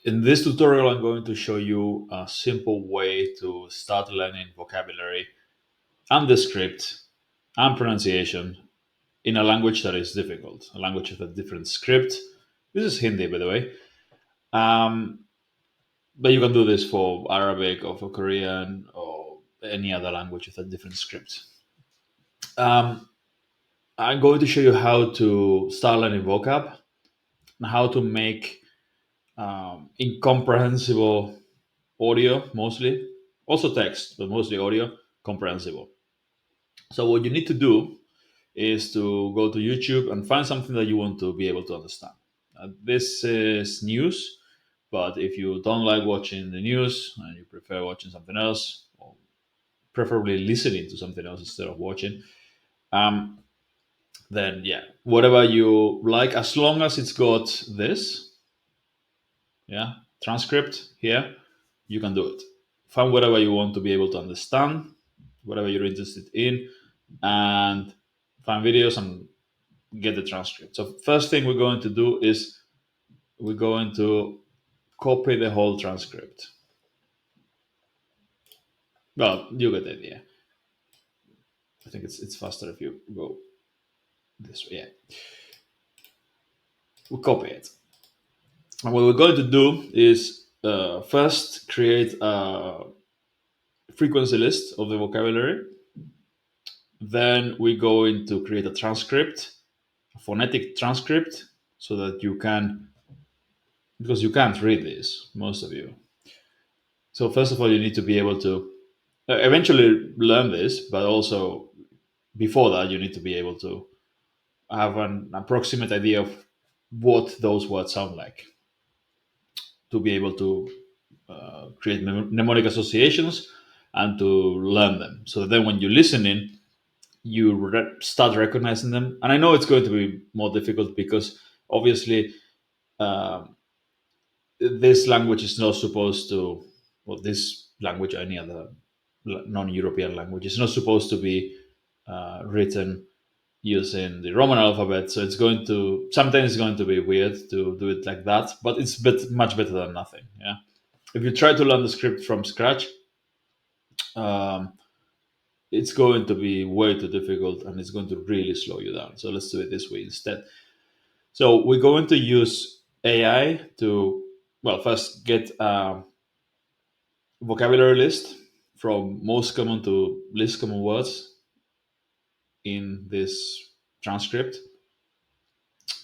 In this tutorial, I'm going to show you a simple way to start learning vocabulary and the script and pronunciation in a language that is difficult, a language with a different script. This is Hindi, by the way. Um, but you can do this for Arabic or for Korean or any other language with a different script. Um, I'm going to show you how to start learning vocab and how to make incomprehensible audio mostly, also text, but mostly audio comprehensible. So what you need to do is to go to YouTube and find something that you want to be able to understand. This is news, but if you don't like watching the news and you prefer watching something else, or preferably listening to something else instead of watching, um, then yeah, whatever you like, as long as it's got this, yeah, transcript here, you can do it. Find whatever you want to be able to understand, whatever you're interested in, and find videos and get the transcript. So first thing we're going to do is we're going to copy the whole transcript. Well, you get the idea. I think it's faster if you go this way. Yeah, we copy it. And what we're going to do is first create a frequency list of the vocabulary. Then we go into create a transcript, a phonetic transcript, so that you can, because you can't read this, most of you. So first of all, you need to be able to eventually learn this, but also before that, you need to be able to have an approximate idea of what those words sound like to be able to create mnemonic associations and to learn them. So that then when you listen in, you start recognizing them. And I know it's going to be more difficult because obviously um, this language is not supposed to, well, this language or any other non-European language is not supposed to be written using the Roman alphabet. So it's going to, sometimes it's going to be weird to do it like that, but it's much better than nothing. Yeah. If you try to learn the script from scratch, um, it's going to be way too difficult and it's going to really slow you down. So let's do it this way instead. So we're going to use AI to, well, first get a vocabulary list from most common to least common words in this transcript.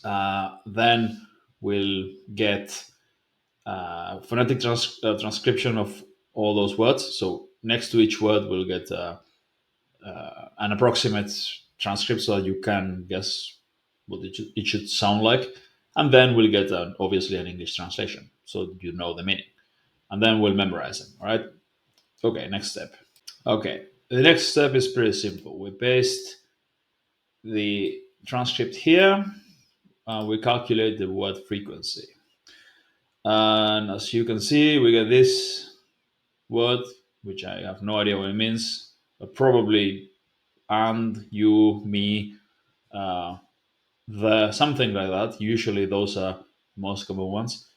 Then we'll get phonetic transcription of all those words. So next to each word, we'll get an approximate transcript so that you can guess what it should sound like. And then we'll get obviously an English translation so you know the meaning. And then we'll memorize them. All right. Okay, next step. Okay, the next step is pretty simple. We paste the transcript here. We calculate the word frequency. And as you can see, we get this word, which I have no idea what it means, but probably and, you, me, uh, the, something like that. Usually those are most common ones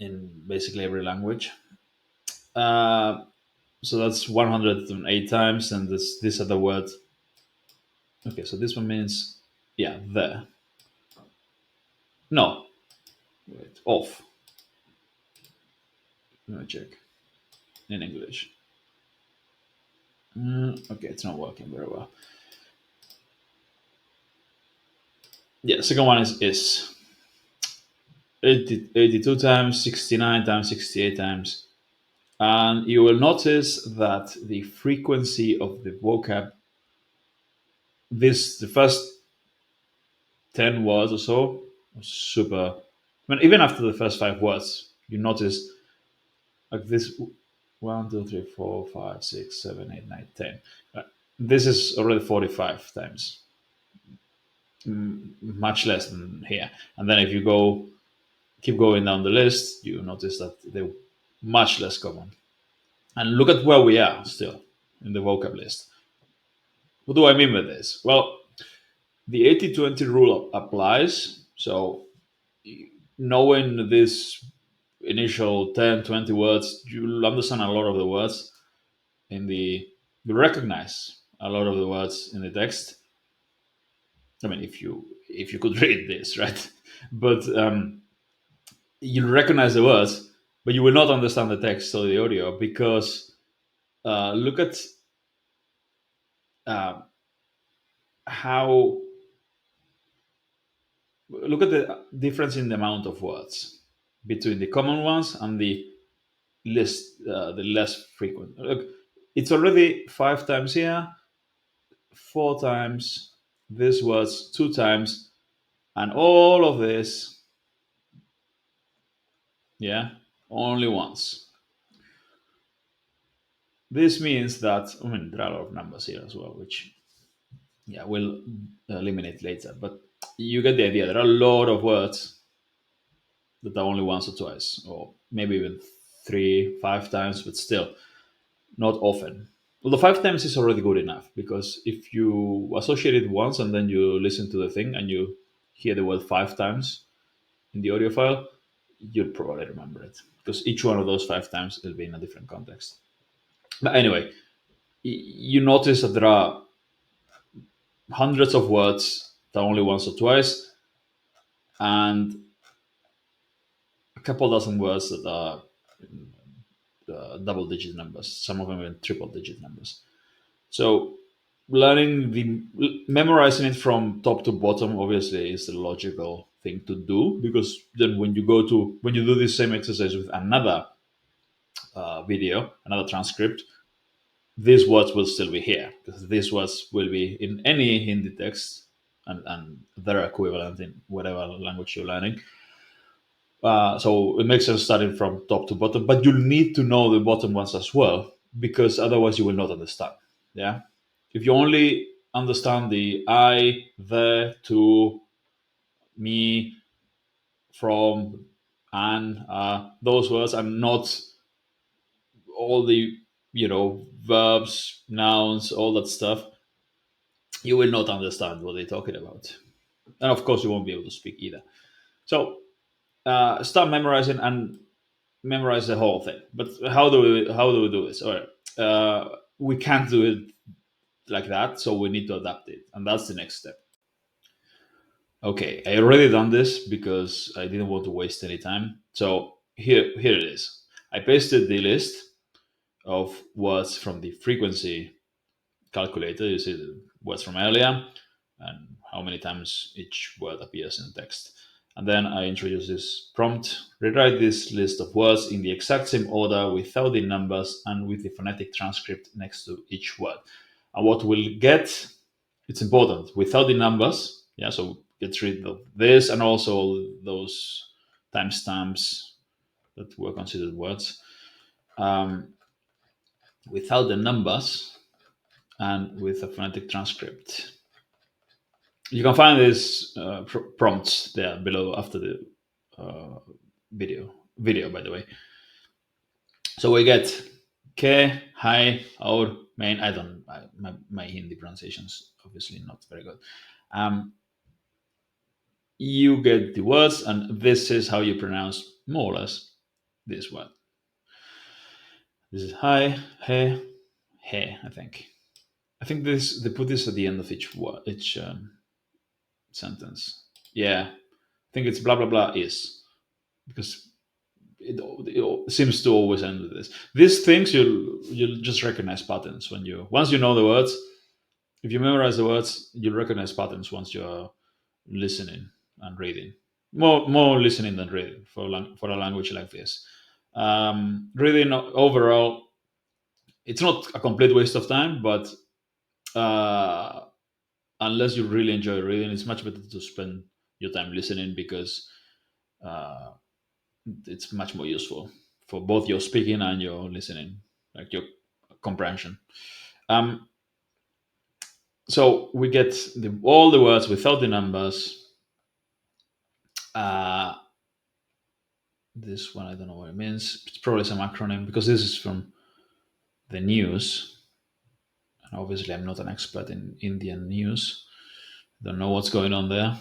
in basically every language. Uh, so that's 108 times, and this other word. Okay, so this one means, yeah, the. No, wait, off. Let me check in English. Okay, it's not working very well. Yeah, the second one is 82 times, 69 times, 68 times. And you will notice that the frequency of the vocab, the first 10 words or so, super. I mean, even after the first 5 words, you notice like this 1, 2, 3, 4, 5, 6, 7, 8, 9, 10. This is already 45 times, much less than here. And then if you keep going down the list, you notice that they're much less common. And look at where we are still in the vocab list. What do I mean by this? Well, the 80-20 rule applies. So knowing this initial 10, 20 words, you'll understand a lot of the words in the, you recognize a lot of the words in the text. I mean, if you could read this, right? But you'll recognize the words, but you will not understand the text or the audio because look at uh, how look at the difference in the amount of words between the common ones and the less frequent. Look, it's already 5 times here, 4 times this words, 2 times, and all of this, yeah, only once. This means that, I mean, there are a lot of numbers here as well, which, yeah, we'll eliminate later. But you get the idea. There are a lot of words that are only once or twice, or maybe even 3, 5 times, but still not often. Although 5 times is already good enough because if you associate it once and then you listen to the thing and you hear the word 5 times in the audio file, you'll probably remember it because each one of those 5 times will be in a different context. But anyway, you notice that there are hundreds of words that are only once or twice, and a couple dozen words that are double digit numbers, some of them even triple digit numbers. So memorizing it from top to bottom obviously is the logical thing to do because then when you do this same exercise with another video, another transcript, these words will still be here because these words will be in any Hindi text and their equivalent in whatever language you're learning. So it makes sense starting from top to bottom, but you'll need to know the bottom ones as well because otherwise you will not understand. Yeah, if you only understand the I, the, to, me, from, and those words, and not all the verbs, nouns, all that stuff, you will not understand what they're talking about, and of course you won't be able to speak either. So start memorizing and memorize the whole thing. But how do we do this? All right, we can't do it like that, so we need to adapt it, and that's the next step. Okay, I already done this because I didn't want to waste any time. So here it is. I pasted the list of words from the frequency calculator. You see the words from earlier and how many times each word appears in text. And then I introduce this prompt. Rewrite this list of words in the exact same order without the numbers and with the phonetic transcript next to each word. And what we'll get, it's important, without the numbers. Yeah, so get rid of this and also those timestamps that were considered words. Um, Without the numbers and with a phonetic transcript. You can find these prompts there below after the uh, video, by the way. So we get ke, hi, or main. I don't. My Hindi pronunciations obviously not very good. Um, you get the words, and this is how you pronounce more or less this word. This is hi, he. I think. I think this they put this at the end of each word, each sentence. Yeah, I think it's blah blah blah is because it seems to always end with this. These things you'll just recognize patterns when you once you know the words. If you memorize the words, you'll recognize patterns once you're listening and reading. More listening than reading for a language like this. Reading overall, it's not a complete waste of time, but uh, unless you really enjoy reading, it's much better to spend your time listening because uh, it's much more useful for both your speaking and your listening, like your comprehension. Um, so we get all the words without the numbers. Uh, this one I don't know what it means. It's probably some acronym because this is from the news. And obviously, I'm not an expert in Indian news. Don't know what's going on there.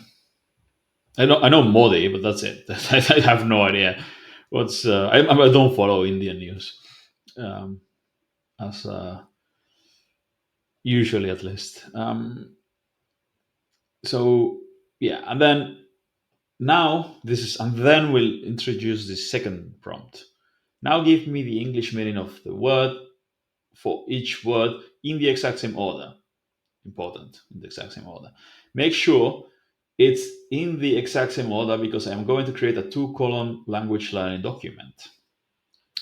I know Modi, but that's it. I have no idea what's. I don't follow Indian news, um, as usually at least. So yeah, and then now this is, and then we'll introduce the second prompt. Now give me the English meaning of the word for each word in the exact same order. Important, in the exact same order. Make sure it's in the exact same order because I'm going to create a two-column language learning document.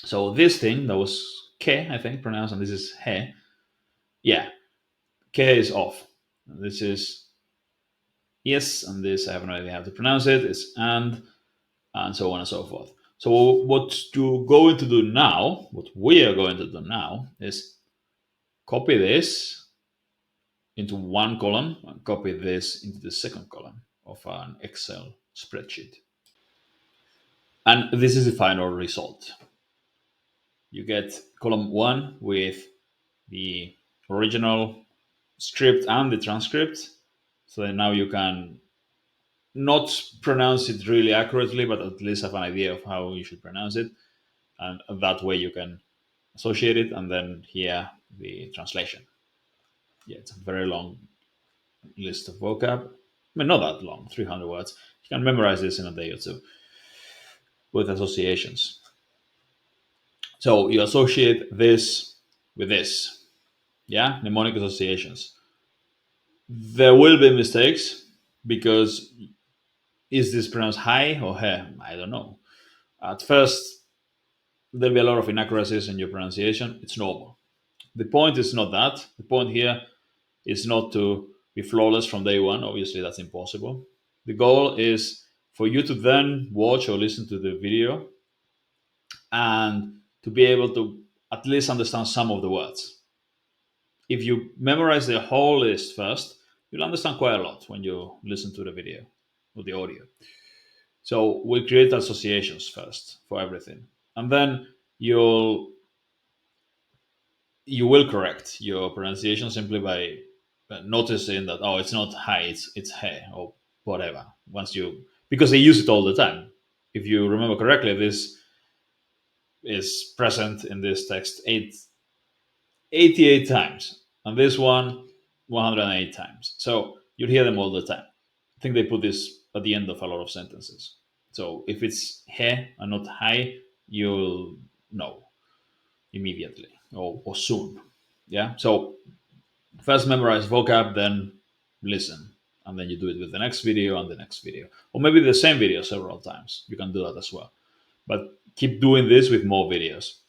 So this thing that was ke, I think, pronounced, and this is he. Yeah, ke is off. This is yes, and this I have no idea how to pronounce it. It's and so on and so forth. So what you're going to do now, what we are going to do now, is copy this into one column and copy this into the second column of an Excel spreadsheet. And this is the final result. You get column one with the original script and the transcript. So then now you can not pronounce it really accurately, but at least have an idea of how you should pronounce it. And that way you can associate it and then here the translation. Yeah, it's a very long list of vocab. I mean, not that long, 300 words. You can memorize this in a day or two with associations. So you associate this with this. Yeah, mnemonic associations. There will be mistakes because is this pronounced high or he? I don't know. At first, there'll be a lot of inaccuracies in your pronunciation. It's normal. The point is not that. The point here is not to be flawless from day one. Obviously, that's impossible. The goal is for you to then watch or listen to the video and to be able to at least understand some of the words. If you memorize the whole list first, you'll understand quite a lot when you listen to the video or the audio. So we create associations first for everything, and then you'll you will correct your pronunciation simply by noticing that oh it's not high, it's he or whatever. Once you because they use it all the time. If you remember correctly, this is present in this text 88 times, and this one 108 times. So you'll hear them all the time. I think they put this at the end of a lot of sentences. So if it's he and not high, you'll know immediately or soon. Yeah. So first memorize vocab, then listen, and then you do it with the next video and the next video, or maybe the same video several times. You can do that as well. But keep doing this with more videos.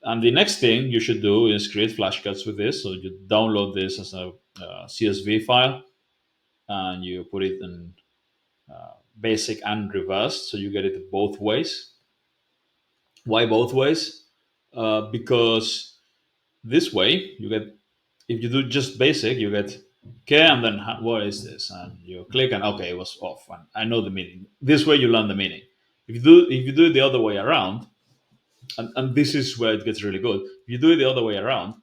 And the next thing you should do is create flashcards with this. So you download this as a CSV file and you put it in basic and reversed. So you get it both ways. Why both ways? Because this way you get, if you do just basic, you get okay, and then what is this? And you click and okay, it was off. And I know the meaning. This way you learn the meaning. If you do it the other way around, and this is where it gets really good. If you do it the other way around,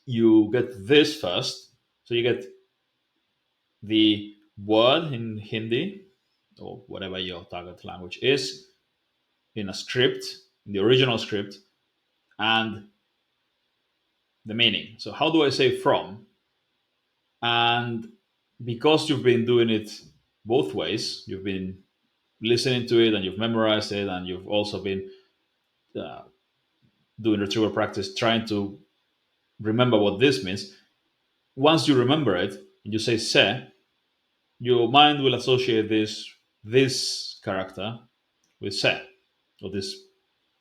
you get this first. So you get the word in Hindi or whatever your target language is in a script, in the original script, and the meaning. So how do I say from? And because you've been doing it both ways, you've been listening to it and you've memorized it, and you've also been uh, doing retrieval practice, trying to remember what this means. Once you remember it and you say se, your mind will associate this character with se, or this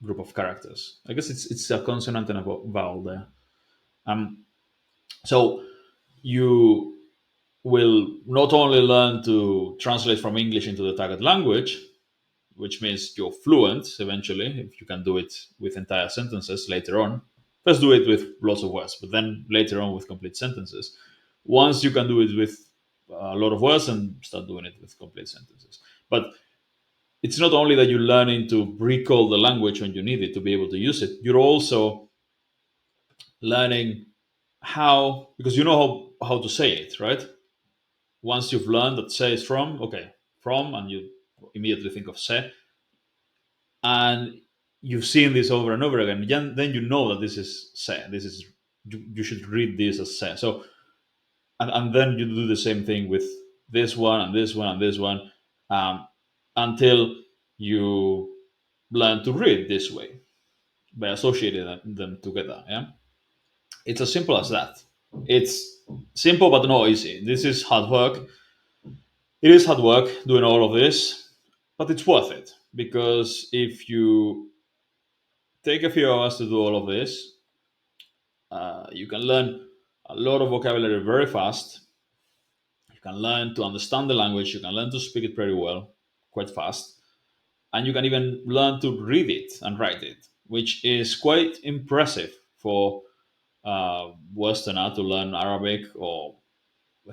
group of characters. I guess it's a consonant and a vowel there. Um, so you will not only learn to translate from English into the target language, which means you're fluent eventually, if you can do it with entire sentences later on. First, do it with lots of words, but then later on with complete sentences. Once you can do it with a lot of words, and start doing it with complete sentences. But it's not only that you're learning to recall the language when you need it to be able to use it, you're also learning how, because you know how to say it, right? Once you've learned that say is from, okay, from, and you immediately think of se, and you've seen this over and over again. Then you know that this is se. This is you should read this as se. So and then you do the same thing with this one and this one and this one, um, until you learn to read this way by associating them together. Yeah, it's as simple as that. It's simple but not easy. This is hard work. It is hard work doing all of this, but it's worth it, because if you take a few hours to do all of this, you can learn a lot of vocabulary very fast. You can learn to understand the language. You can learn to speak it pretty well, quite fast, and you can even learn to read it and write it, which is quite impressive for Westerner to learn Arabic or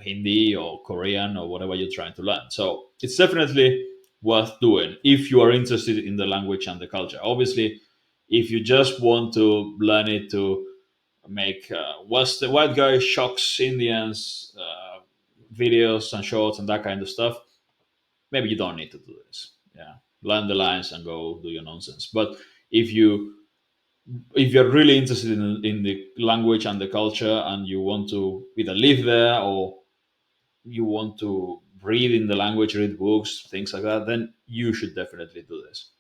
Hindi or Korean or whatever you're trying to learn. So it's definitely worth doing if you are interested in the language and the culture. Obviously, if you just want to learn it to make Western white guy shocks Indians videos and shorts and that kind of stuff, maybe you don't need to do this. Yeah, learn the lines and go do your nonsense. But if you if you're really interested in the language and the culture, and you want to either live there or you want to read in the language, read books, things like that, then you should definitely do this.